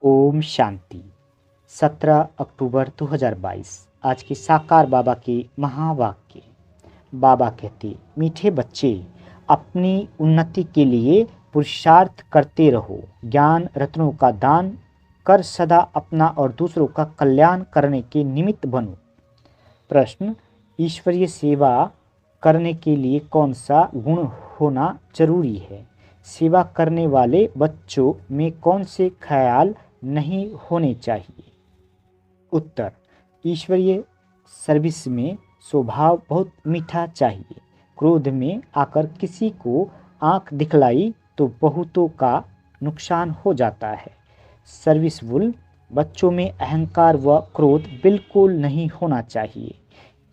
ओम शांति। 17 अक्टूबर 2022। आज की साकार बाबा के महावाक्य। बाबा कहते, मीठे बच्चे, अपनी उन्नति के लिए पुरुषार्थ करते रहो। ज्ञान रत्नों का दान कर सदा अपना और दूसरों का कल्याण करने के निमित्त बनो। प्रश्न, ईश्वरीय सेवा करने के लिए कौन सा गुण होना जरूरी है? सेवा करने वाले बच्चों में कौन से ख्याल नहीं होने चाहिए? उत्तर, ईश्वरीय सर्विस में स्वभाव बहुत मीठा चाहिए। क्रोध में आकर किसी को आंख दिखलाई तो बहुतों का नुकसान हो जाता है। सर्विसफुल बच्चों में अहंकार व क्रोध बिल्कुल नहीं होना चाहिए।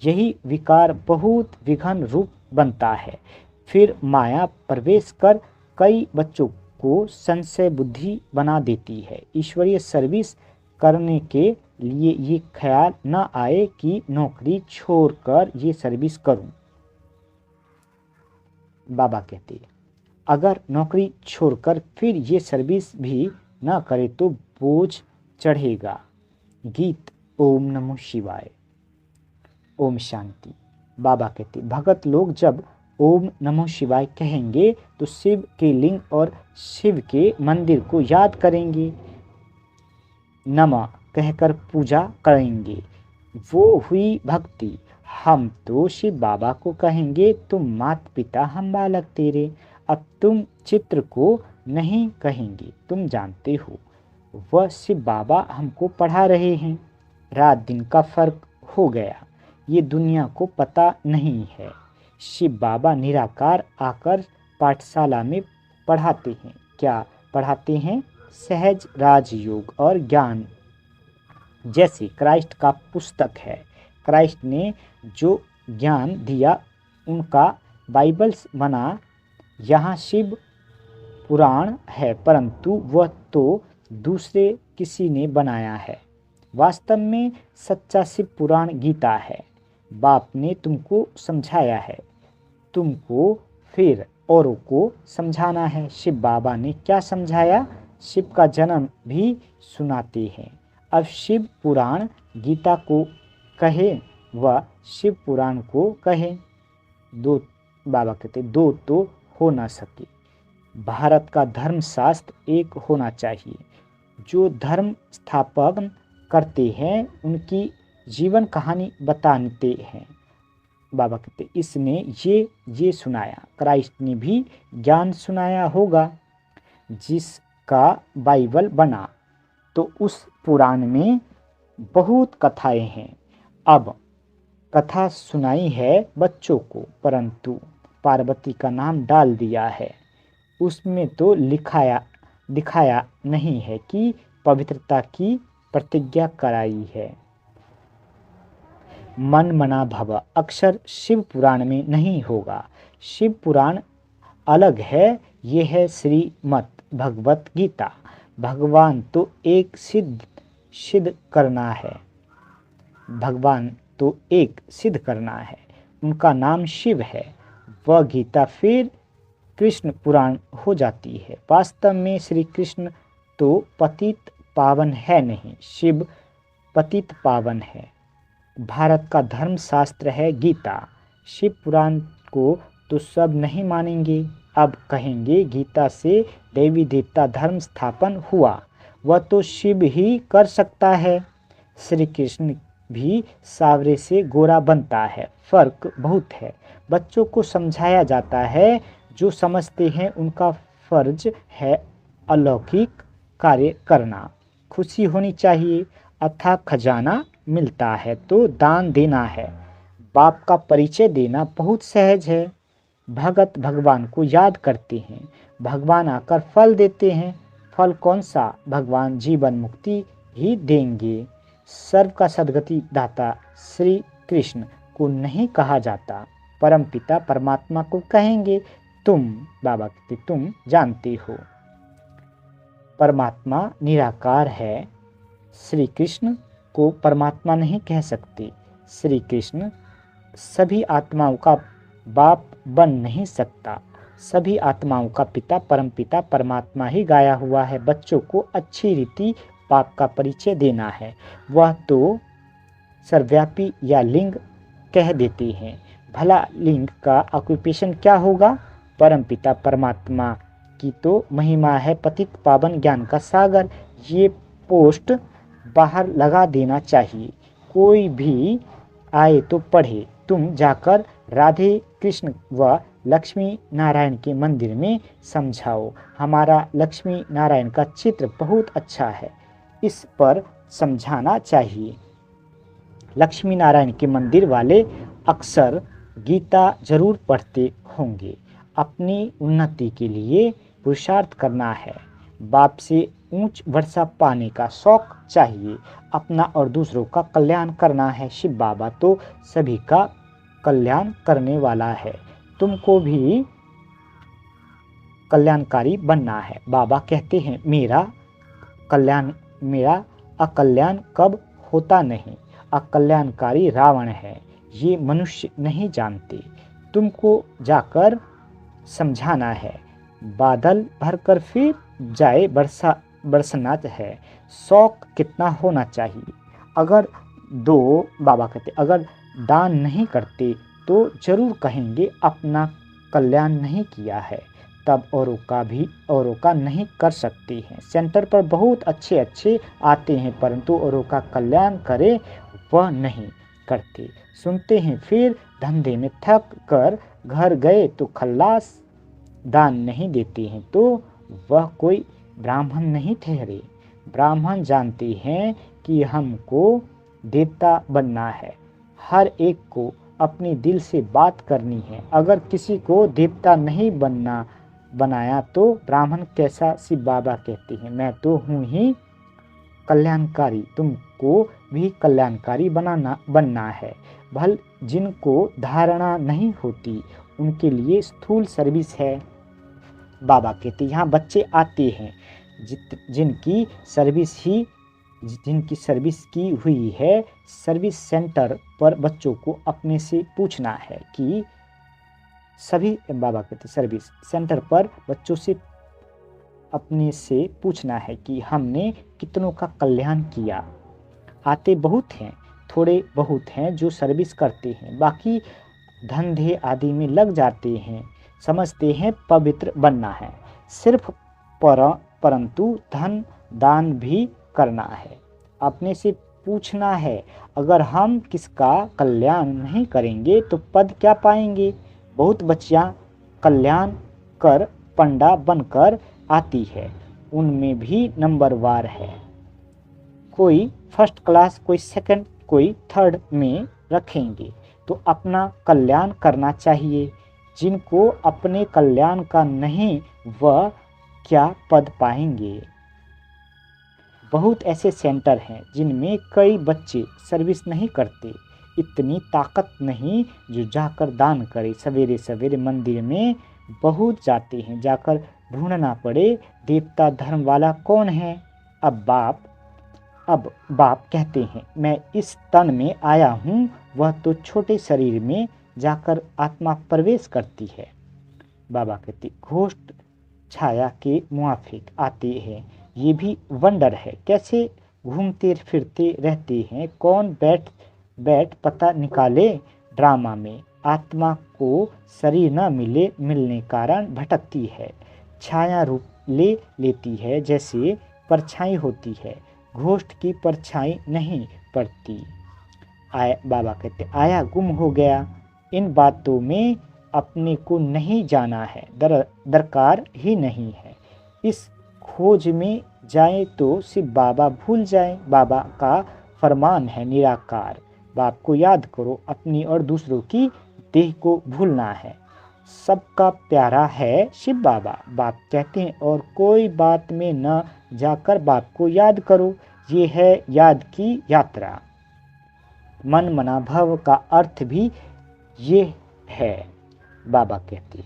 यही विकार बहुत विघन रूप बनता है। फिर माया प्रवेश कर कई बच्चों को संशय बुद्धि बना देती है। ईश्वरीय सर्विस करने के लिए ये ख्याल न आए कि नौकरी छोड़कर ये सर्विस करूं। बाबा कहते हैं, अगर नौकरी छोड़कर फिर ये सर्विस भी न करे तो बोझ चढ़ेगा। गीत। ओम नमो शिवाय। ओम शांति। बाबा कहते, भगत लोग जब ओम नमो शिवाय कहेंगे तो शिव के लिंग और शिव के मंदिर को याद करेंगे। नमः कहकर पूजा करेंगे। वो हुई भक्ति। हम तो शिव बाबा को कहेंगे, तुम माता पिता हम बालक तेरे। अब तुम चित्र को नहीं कहेंगे, तुम जानते हो वह शिव बाबा हमको पढ़ा रहे हैं। रात दिन का फर्क हो गया, ये दुनिया को पता नहीं है। शिव बाबा निराकार आकर पाठशाला में पढ़ाते हैं। क्या पढ़ाते हैं? सहज राजयोग और ज्ञान, जैसे क्राइस्ट का पुस्तक है। क्राइस्ट ने जो ज्ञान दिया उनका बाइबल्स बना। यहाँ शिव पुराण है, परंतु वह तो दूसरे किसी ने बनाया है। वास्तव में सच्चा शिव पुराण गीता है। बाप ने तुमको समझाया है, तुमको फिर औरों को समझाना है। शिव बाबा ने क्या समझाया? शिव का जन्म भी सुनाते हैं। अब शिव पुराण गीता को कहे व शिव पुराण को कहे, दो बाबा कहते दो तो हो ना सके। भारत का धर्मशास्त्र एक होना चाहिए। जो धर्म स्थापन करते हैं उनकी जीवन कहानी बताते हैं। बाबा कहते, इसने ये सुनाया। क्राइस्ट ने भी ज्ञान सुनाया होगा। जिसका बाइबल बना तो उस पुराण में बहुत कथाएं हैं। अब कथा सुनाई है बच्चों को, परंतु पार्वती का नाम डाल दिया है। उसमें तो दिखाया नहीं है कि पवित्रता की प्रतिज्ञा कराई है। मन मना भव अक्षर शिव पुराण में नहीं होगा। शिव पुराण अलग है, ये है श्रीमद् भगवत गीता। भगवान तो एक सिद्ध करना है। भगवान तो एक सिद्ध करना है, उनका नाम शिव है। वह गीता फिर कृष्ण पुराण हो जाती है। वास्तव में श्री कृष्ण तो पतित पावन है नहीं, शिव पतित पावन है। भारत का धर्मशास्त्र है गीता। शिव पुराण को तो सब नहीं मानेंगे। अब कहेंगे गीता से देवी देवता धर्म स्थापन हुआ, वह तो शिव ही कर सकता है। श्री कृष्ण भी सावरे से गोरा बनता है, फर्क बहुत है। बच्चों को समझाया जाता है, जो समझते हैं उनका फर्ज है अलौकिक कार्य करना। खुशी होनी चाहिए। अथाह खजाना मिलता है तो दान देना है। बाप का परिचय देना बहुत सहज है। भगत भगवान को याद करते हैं, भगवान आकर फल देते हैं। फल कौन सा? भगवान जीवन मुक्ति ही देंगे। सर्व का सद्गति दाता श्री कृष्ण को नहीं कहा जाता, परम पिता परमात्मा को कहेंगे। तुम बाबा कहते, तुम जानते हो परमात्मा निराकार है। श्री कृष्ण को परमात्मा नहीं कह सकते। श्री कृष्ण सभी आत्माओं का बाप बन नहीं सकता। सभी आत्माओं का पिता परम पिता परमात्मा ही गाया हुआ है। बच्चों को अच्छी रीति पाप का परिचय देना है, वह तो सर्वव्यापी या लिंग कह देते हैं। भला लिंग का ऑक्यूपेशन क्या होगा? परमपिता परमात्मा की तो महिमा है पतित पावन ज्ञान का सागर। ये पोस्ट बाहर लगा देना चाहिए, कोई भी आए तो पढ़े। तुम जाकर राधे कृष्ण व लक्ष्मी नारायण के मंदिर में समझाओ। हमारा लक्ष्मी नारायण का चित्र बहुत अच्छा है, इस पर समझाना चाहिए। लक्ष्मी नारायण के मंदिर वाले अक्सर गीता जरूर पढ़ते होंगे। अपनी उन्नति के लिए पुरुषार्थ करना है। बाप से ऊंच वर्षा पाने का शौक चाहिए। अपना और दूसरों का कल्याण करना है। शिव बाबा तो सभी का कल्याण करने वाला है, तुमको भी कल्याणकारी बनना है। बाबा कहते हैं मेरा अकल्याण कब होता नहीं। अकल्याणकारी रावण है, ये मनुष्य नहीं जानते। तुमको जाकर समझाना है। बादल भरकर फिर जाए बरसना है। शौक कितना होना चाहिए। अगर बाबा कहते अगर दान नहीं करते तो जरूर कहेंगे अपना कल्याण नहीं किया है, तब औरों का नहीं कर सकते हैं। सेंटर पर बहुत अच्छे आते हैं, परंतु औरों का कल्याण करे वह नहीं करते। सुनते हैं फिर धंधे में थक कर घर गए तो खल्लास। दान नहीं देते हैं तो वह कोई ब्राह्मण नहीं ठहरे। ब्राह्मण जानते हैं कि हमको देवता बनना है, हर एक को अपने दिल से बात करनी है। अगर किसी को देवता नहीं बनाया तो ब्राह्मण कैसा? शिव बाबा कहते हैं मैं तो हूँ ही कल्याणकारी, तुमको भी कल्याणकारी बनना है। भल जिनको धारणा नहीं होती उनके लिए स्थूल सर्विस है। बाबा कहते यहाँ बच्चे आते हैं जिनकी सर्विस की हुई है। सर्विस सेंटर पर बच्चों को अपने से पूछना है कि बाबा कहते सर्विस सेंटर पर बच्चों से अपने से पूछना है कि हमने कितनों का कल्याण किया। आते बहुत हैं, थोड़े बहुत हैं जो सर्विस करते हैं, बाकी धंधे आदि में लग जाते हैं। समझते हैं पवित्र बनना है सिर्फ परंतु धन दान भी करना है। अपने से पूछना है अगर हम किसका कल्याण नहीं करेंगे तो पद क्या पाएंगे। बहुत बच्चियां कल्याण कर पंडा बनकर आती है, उनमें भी नंबरवार है। कोई फर्स्ट क्लास, कोई सेकंड, कोई थर्ड में रखेंगे तो अपना कल्याण करना चाहिए। जिनको अपने कल्याण का नहीं वह क्या पद पाएंगे। बहुत ऐसे सेंटर हैं जिनमें कई बच्चे सर्विस नहीं करते, इतनी ताकत नहीं जो जाकर दान करे। सवेरे सवेरे मंदिर में बहुत जाते हैं, जाकर ढूंढना पड़े देवता धर्म वाला कौन है। अब बाप कहते हैं मैं इस तन में आया हूँ, वह तो छोटे शरीर में जाकर आत्मा प्रवेश करती है। बाबा कहते घोस्ट छाया के मुआफिक आते हैं, ये भी वंडर है। कैसे घूमते फिरते रहते हैं, कौन बैठ पता निकाले। ड्रामा में आत्मा को शरीर न मिलने कारण भटकती है, छाया रूप लेती है, जैसे परछाई होती है। घोस्ट की परछाई नहीं पड़ती। बाबा कहते आया गुम हो गया। इन बातों में अपने को नहीं जाना है, दरकार ही नहीं है। इस खोज में जाए तो शिव बाबा भूल जाए। बाबा का फरमान है निराकार। बाप को याद करो, अपनी और दूसरों की देह को भूलना है। सबका प्यारा है शिव बाबा। बाप कहते हैं और कोई बात में न जाकर बाप को याद करो, ये है याद की यात्रा। मन मना भव का अर्थ भी ये है। बाबा कहते हैं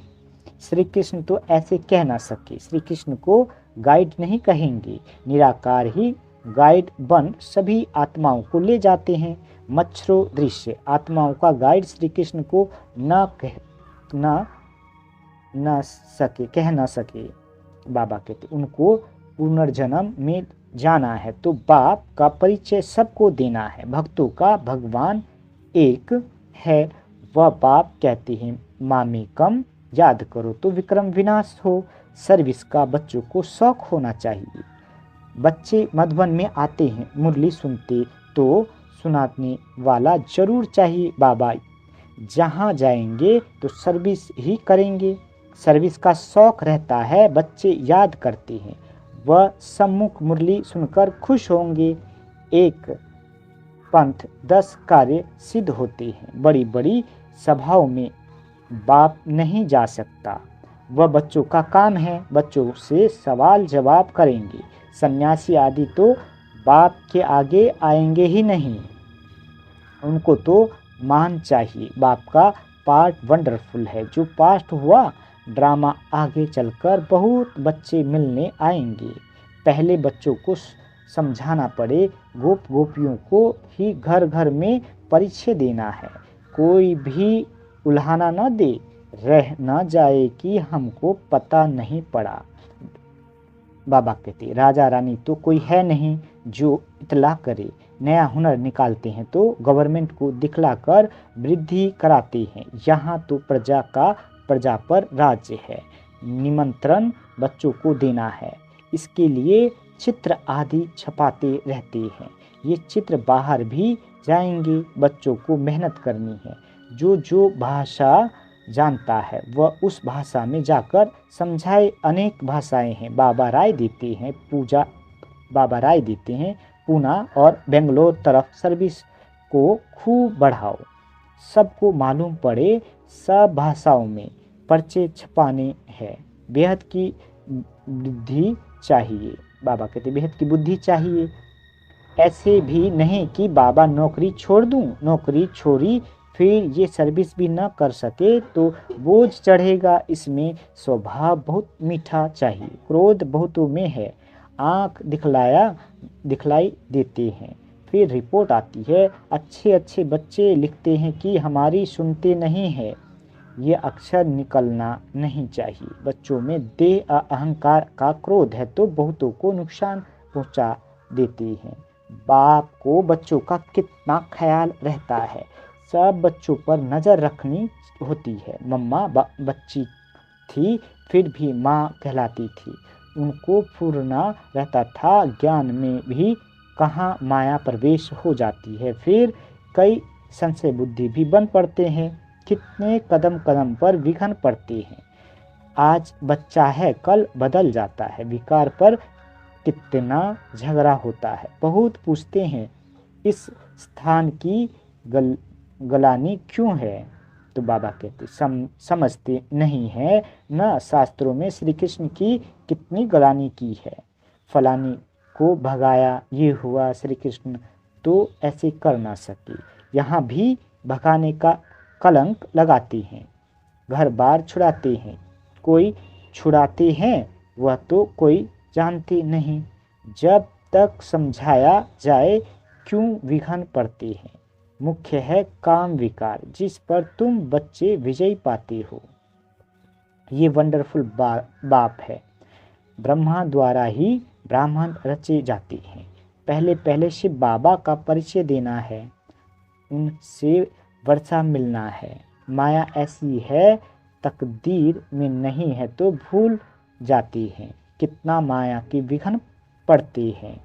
श्री कृष्ण तो ऐसे कह ना सके, श्री कृष्ण को गाइड नहीं कहेंगे, निराकार ही गाइड बन सभी आत्माओं को ले जाते हैं। मच्छरों दृश्य आत्माओं का गाइड श्री कृष्ण को कह ना सके। बाबा कहते उनको पुनर्जन्म में जाना है तो बाप का परिचय सबको देना है। भक्तों का भगवान एक है, वह बाप कहते हैं मामेकम, याद करो तो विक्रम विनाश हो। सर्विस का बच्चों को शौक होना चाहिए। बच्चे मधुबन में आते हैं, मुरली सुनते तो सुनाने वाला जरूर चाहिए। बाबा जहाँ जाएंगे तो सर्विस ही करेंगे। सर्विस का शौक रहता है, बच्चे याद करते हैं, वह सम्मुख मुरली सुनकर खुश होंगे। एक पंथ 10 कार्य सिद्ध होते हैं। बड़ी बड़ी सभाओं में बाप नहीं जा सकता, वह बच्चों का काम है, बच्चों से सवाल जवाब करेंगे। सन्यासी आदि तो बाप के आगे आएंगे ही नहीं, उनको तो मान चाहिए। बाप का पार्ट वंडरफुल है, जो पास्ट हुआ ड्रामा आगे चलकर बहुत बच्चे मिलने आएंगे। पहले बच्चों को समझाना पड़े, गोप गोपियों को ही घर घर में परिचय देना है। कोई भी उल्हाना न दे, रह न जाए कि हमको पता नहीं पड़ा। बाबा कहते राजा रानी तो कोई है नहीं जो इतला करे। नया हुनर निकालते हैं तो गवर्नमेंट को दिखलाकर वृद्धि कराते हैं। यहाँ तो प्रजा पर राज्य है। निमंत्रण बच्चों को देना है, इसके लिए चित्र आदि छपाते रहते हैं। ये चित्र बाहर भी जाएंगे, बच्चों को मेहनत करनी है। जो भाषा जानता है वह उस भाषा में जाकर समझाए। अनेक भाषाएं हैं, बाबा राय देते हैं पूना और बेंगलोर तरफ सर्विस को खूब बढ़ाओ, सबको मालूम पड़े। सब भाषाओं में पर्चे छपाने हैं। बेहद की बुद्धि चाहिए। बाबा कहते बेहद की बुद्धि चाहिए। ऐसे भी नहीं कि बाबा नौकरी छोड़ दूं, नौकरी छोड़ी फिर ये सर्विस भी न कर सके तो बोझ चढ़ेगा। इसमें स्वभाव बहुत मीठा चाहिए। क्रोध बहुतों में है, आंख दिखलाई देते हैं, फिर रिपोर्ट आती है। अच्छे अच्छे बच्चे लिखते हैं कि हमारी सुनते नहीं है। ये अक्षर निकलना नहीं चाहिए। बच्चों में देह अहंकार का क्रोध है तो बहुतों को नुकसान पहुंचा देते हैं। बाप को बच्चों का कितना ख्याल रहता है, सब बच्चों पर नज़र रखनी होती है। मम्मा बच्ची थी फिर भी माँ कहलाती थी, उनको फुरना रहता था। ज्ञान में भी कहाँ माया प्रवेश हो जाती है, फिर कई संशय बुद्धि भी बन पड़ते हैं। कितने कदम कदम पर विघ्न पड़ते हैं। आज बच्चा है, कल बदल जाता है। विकार पर कितना झगड़ा होता है। बहुत पूछते हैं इस स्थान की गलानी क्यों है, तो बाबा कहते समझते नहीं है न। शास्त्रों में श्री कृष्ण की कितनी गलानी की है। फलानी को भगाया, ये हुआ, श्री कृष्ण तो ऐसे कर ना सके। यहाँ भी भगाने का कलंक लगाते हैं, घर बार छुड़ाते हैं। कोई छुड़ाते हैं वह तो कोई जानते नहीं। जब तक समझाया जाए क्यों विघ्न पड़ते हैं। मुख्य है काम विकार, जिस पर तुम बच्चे विजय पाते हो। ये वंडरफुल बाप है। ब्रह्मा द्वारा ही ब्राह्मण रचे जाते हैं। पहले पहले शिव बाबा का परिचय देना है, उनसे वर्षा मिलना है। माया ऐसी है, तकदीर में नहीं है तो भूल जाती है। कितना माया की विघ्न पड़ते हैं।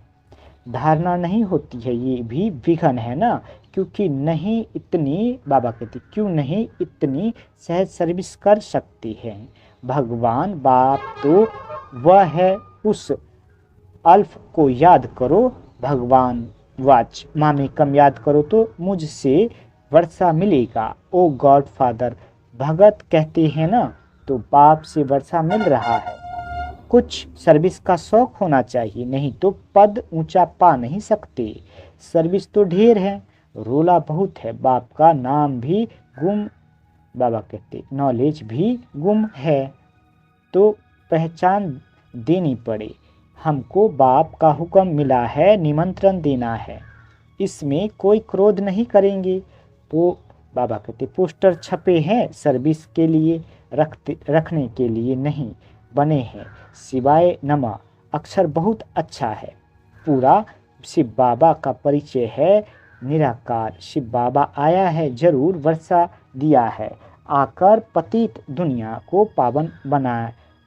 धारणा नहीं होती है, ये भी विघ्न है ना। क्योंकि नहीं इतनी, बाबा कहते क्यों नहीं इतनी सहज सर्विस कर सकते हैं। भगवान बाप तो वह है, उस अल्फ को याद करो। भगवान वाच मामे कम याद करो तो मुझसे वर्षा मिलेगा। ओ गॉड फादर, भगत कहते हैं ना, तो बाप से वर्षा मिल रहा है। कुछ सर्विस का शौक होना चाहिए, नहीं तो पद ऊंचा पा नहीं सकते। सर्विस तो ढेर है, रोला बहुत है। बाप का नाम भी गुम, बाबा कहते नॉलेज भी गुम है, तो पहचान देनी पड़े। हमको बाप का हुक्म मिला है, निमंत्रण देना है, इसमें कोई क्रोध नहीं करेंगे। तो बाबा कहते पोस्टर छपे हैं, सर्विस के लिए रखने के लिए नहीं बने हैं। शिवाय नमा अक्षर बहुत अच्छा है, पूरा शिव बाबा का परिचय है निराकार। शिव बाबा आया है, जरूर वर्षा दिया है, आकर पतित दुनिया को पावन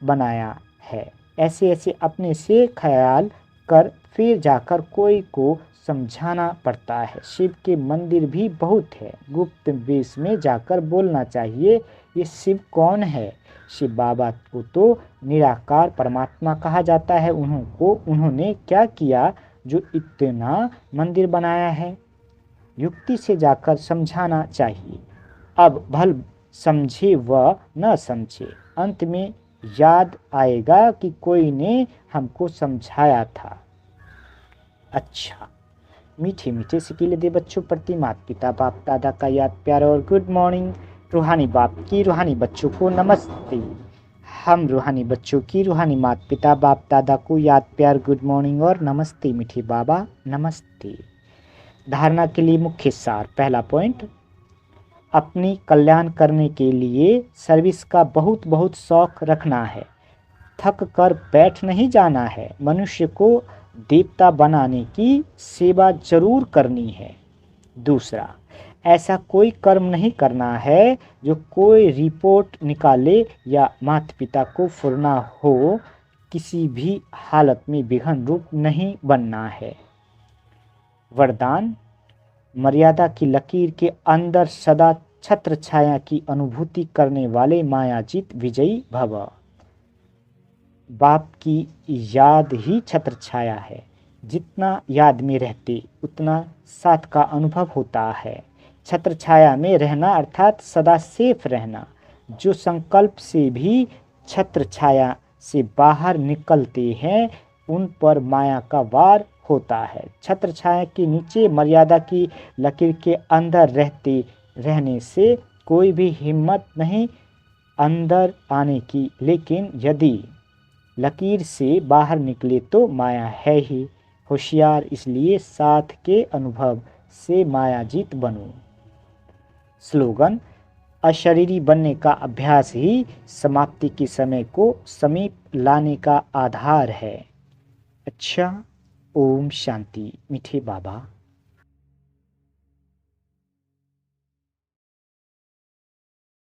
बनाया है। ऐसे ऐसे अपने से ख्याल कर फिर जाकर कोई को समझाना पड़ता है। शिव के मंदिर भी बहुत है, गुप्त वेश में जाकर बोलना चाहिए, ये शिव कौन है। शिव बाबा को तो निराकार परमात्मा कहा जाता है। उन्होंने क्या किया जो इतना मंदिर बनाया है। युक्ति से जाकर समझाना चाहिए। अब भल समझे व न समझे, अंत में याद आएगा कि कोई ने हमको समझाया था। अच्छा, मीठे मीठे से कीले दे बच्चों प्रति माता पिता बाप दादा का याद प्यार और गुड मॉर्निंग। रूहानी बाप की रूहानी बच्चों को नमस्ते। हम रूहानी बच्चों की रूहानी माता पिता बाप दादा को याद प्यार गुड मॉर्निंग और नमस्ते मीठे बाबा नमस्ते। धारणा के लिए मुख्य सार। पहला पॉइंट, अपनी कल्याण करने के लिए सर्विस का बहुत बहुत शौक रखना है, थक कर बैठ नहीं जाना है। मनुष्य को देवता बनाने की सेवा जरूर करनी है। दूसरा, ऐसा कोई कर्म नहीं करना है जो कोई रिपोर्ट निकाले या माता पिता को फुरना हो। किसी भी हालत में विघन रूप नहीं बनना है। वरदान, मर्यादा की लकीर के अंदर सदा छत्र छाया की अनुभूति करने वाले मायाजीत विजयी भव। बाप की याद ही छत्र छाया है, जितना याद में रहते उतना साथ का अनुभव होता है। छत्र छाया में रहना अर्थात सदा सेफ रहना। जो संकल्प से भी छत्र छाया से बाहर निकलते हैं उन पर माया का वार होता है। छत्र छाया के नीचे मर्यादा की लकीर के अंदर रहने से कोई भी हिम्मत नहीं अंदर आने की, लेकिन यदि लकीर से बाहर निकले तो माया है ही। होशियार इसलिए साथ के अनुभव से मायाजीत बनो। स्लोगन, अशरीरी बनने का अभ्यास ही समाप्ति के समय को समीप लाने का आधार है। अच्छा, ओम शांति मीठे बाबा।